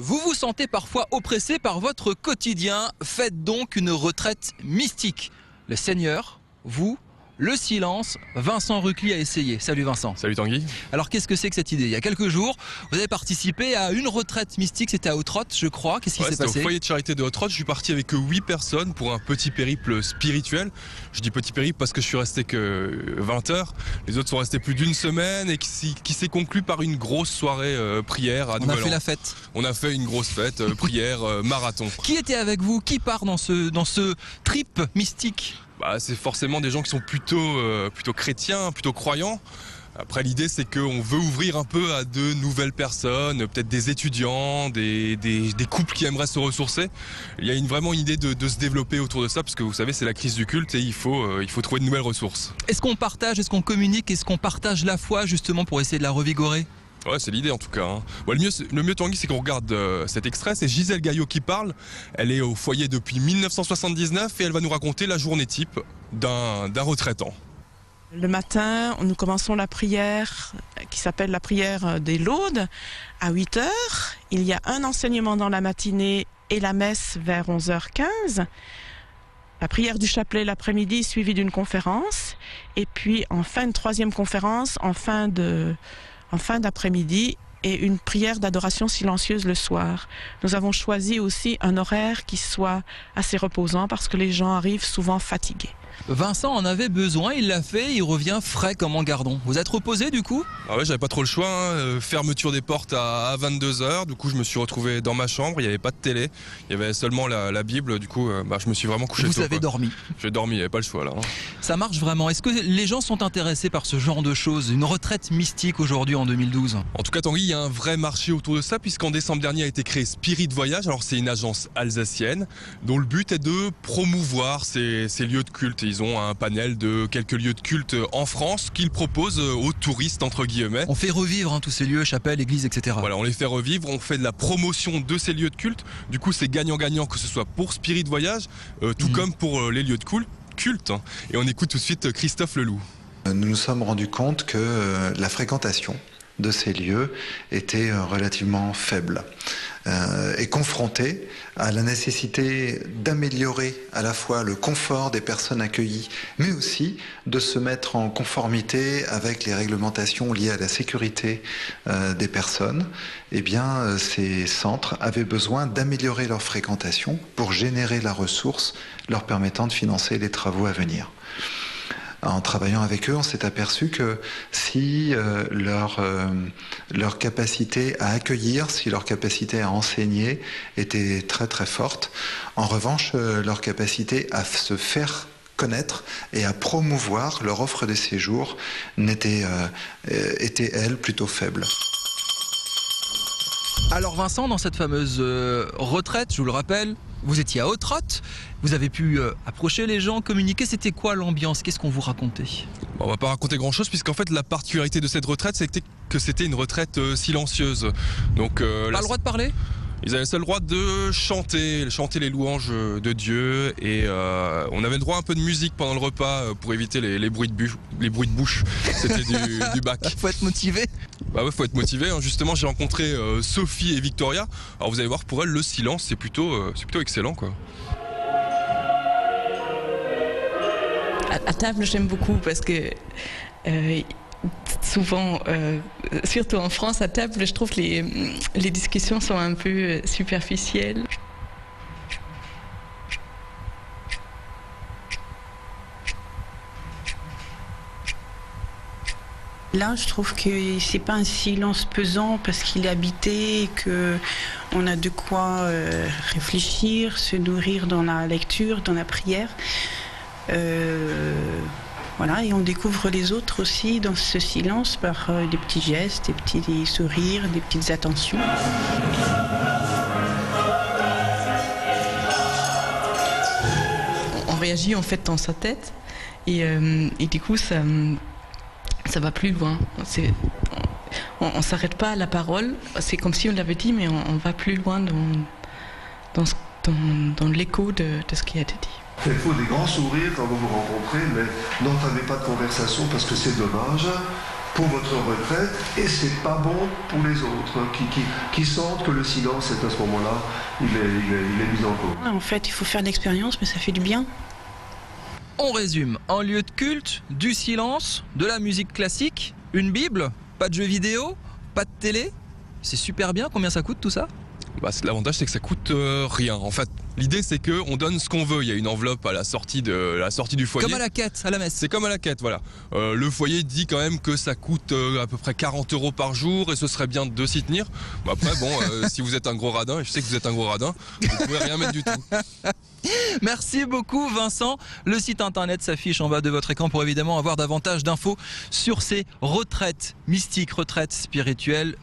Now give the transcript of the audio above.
Vous vous sentez parfois oppressé par votre quotidien, faites donc une retraite mystique. Le Seigneur, vous, le silence, Vincent Rucli a essayé. Salut Vincent. Salut Tanguy. Alors qu'est-ce que c'est que cette idée? Il y a quelques jours, vous avez participé à une retraite mystique, c'était à Hauts-de-Rotte je crois. Qu'est-ce qui s'est passé? Au foyer de charité de Hauts-de-Rotte, je suis parti avec 8 personnes pour un petit périple spirituel. Je dis petit périple parce que je suis resté que 20 heures. Les autres sont restés plus d'une semaine et qui s'est conclu par une grosse soirée prière à Nouvel An. On a fait la fête. On a fait une grosse fête, prière, marathon. Qui était avec vous? Qui part dans ce trip mystique? C'est forcément des gens qui sont plutôt chrétiens, plutôt croyants. Après, l'idée, c'est qu'on veut ouvrir un peu à de nouvelles personnes, peut-être des étudiants, des couples qui aimeraient se ressourcer. Il y a vraiment une idée de se développer autour de ça, parce que vous savez, c'est la crise du culte et il faut trouver de nouvelles ressources. Est-ce qu'on partage, est-ce qu'on communique, est-ce qu'on partage la foi justement pour essayer de la revigorer? Ouais, c'est l'idée en tout cas. Hein. Le mieux Tanguy, c'est qu'on regarde cet extrait. C'est Gisèle Gaillot qui parle. Elle est au foyer depuis 1979 et elle va nous raconter la journée type d'un retraitant. Le matin, nous commençons la prière qui s'appelle la prière des laudes à 8 heures. Il y a un enseignement dans la matinée et la messe vers 11h15. La prière du chapelet l'après-midi suivie d'une conférence. Et puis en fin de troisième conférence, en fin d'après-midi, et une prière d'adoration silencieuse le soir. Nous avons choisi aussi un horaire qui soit assez reposant parce que les gens arrivent souvent fatigués. Vincent en avait besoin, il l'a fait, il revient frais comme en gardon. Vous êtes reposé du coup? Ah ouais, j'avais pas trop le choix, hein. Fermeture des portes à 22 h. Du coup, je me suis retrouvé dans ma chambre, il n'y avait pas de télé, il y avait seulement la Bible. Du coup, je me suis vraiment couché tôt. Vous avez dormi? J'ai dormi, il n'y avait pas le choix là. Hein. Ça marche vraiment? Est-ce que les gens sont intéressés par ce genre de choses? Une retraite mystique aujourd'hui en 2012? En tout cas, Tanguy, il y a un vrai marché autour de ça, puisqu'en décembre dernier a été créé Spirit Voyage. Alors, c'est une agence alsacienne dont le but est de promouvoir ces lieux de culte. Ils ont un panel de quelques lieux de culte en France qu'ils proposent aux touristes, entre guillemets. On fait revivre tous ces lieux, chapelles, églises, etc. Voilà, on les fait revivre, on fait de la promotion de ces lieux de culte. Du coup, c'est gagnant-gagnant, que ce soit pour Spirit Voyage, tout comme pour les lieux de culte. Hein. Et on écoute tout de suite Christophe Leloup. Nous nous sommes rendus compte que la fréquentation de ces lieux était relativement faible et confronté à la nécessité d'améliorer à la fois le confort des personnes accueillies, mais aussi de se mettre en conformité avec les réglementations liées à la sécurité des personnes. Eh bien, ces centres avaient besoin d'améliorer leur fréquentation pour générer la ressource leur permettant de financer les travaux à venir. En travaillant avec eux, on s'est aperçu que si leur capacité à accueillir, si leur capacité à enseigner était très très forte, en revanche, leur capacité à se faire connaître et à promouvoir leur offre de séjour était, elle, plutôt faible. Alors Vincent, dans cette fameuse retraite, je vous le rappelle, vous étiez à Hauts-de-Rotte, vous avez pu approcher les gens, communiquer. C'était quoi l'ambiance? Qu'est-ce qu'on vous racontait? On va pas raconter grand-chose, puisqu'en fait la particularité de cette retraite, c'était que c'était une retraite silencieuse. Donc, pas le droit de parler? Ils avaient le droit de chanter les louanges de Dieu, et on avait le droit à un peu de musique pendant le repas pour éviter les bruits de bouche. C'était du bac. Faut être motivé. Bah ouais, faut être motivé. Hein. Justement, j'ai rencontré Sophie et Victoria. Alors vous allez voir, pour elles, le silence, c'est plutôt excellent, quoi. À table, j'aime beaucoup parce que souvent, surtout en France, à table, je trouve que les discussions sont un peu superficielles. Là, je trouve que c'est pas un silence pesant parce qu'il est habité et qu'on a de quoi réfléchir, se nourrir dans la lecture, dans la prière. Voilà, et on découvre les autres aussi dans ce silence par des petits gestes, des petits sourires, des petites attentions. On réagit en fait dans sa tête et du coup ça va plus loin. On s'arrête pas à la parole, c'est comme si on l'avait dit, mais on va plus loin dans l'écho de ce qui a été dit. Il faut des grands sourires quand vous vous rencontrez, mais n'entamez pas de conversation parce que c'est dommage. pour votre retraite et c'est pas bon pour les autres qui sentent que le silence est à ce moment-là, il est mis en cause. En fait, il faut faire de l'expérience, mais ça fait du bien. On résume, un lieu de culte, du silence, de la musique classique, une Bible, pas de jeux vidéo, pas de télé. C'est super bien, combien ça coûte tout ça ? L'avantage c'est que ça coûte rien. En fait, l'idée c'est qu'on donne ce qu'on veut. Il y a une enveloppe à la sortie du foyer. Comme à la quête, à la messe. C'est comme à la quête, voilà. Le foyer dit quand même que ça coûte à peu près 40 € par jour et ce serait bien de s'y tenir. Après, bon, si vous êtes un gros radin, et je sais que vous êtes un gros radin, vous pouvez rien mettre du tout. Merci beaucoup Vincent. Le site internet s'affiche en bas de votre écran pour évidemment avoir davantage d'infos sur ces retraites mystiques, retraites spirituelles.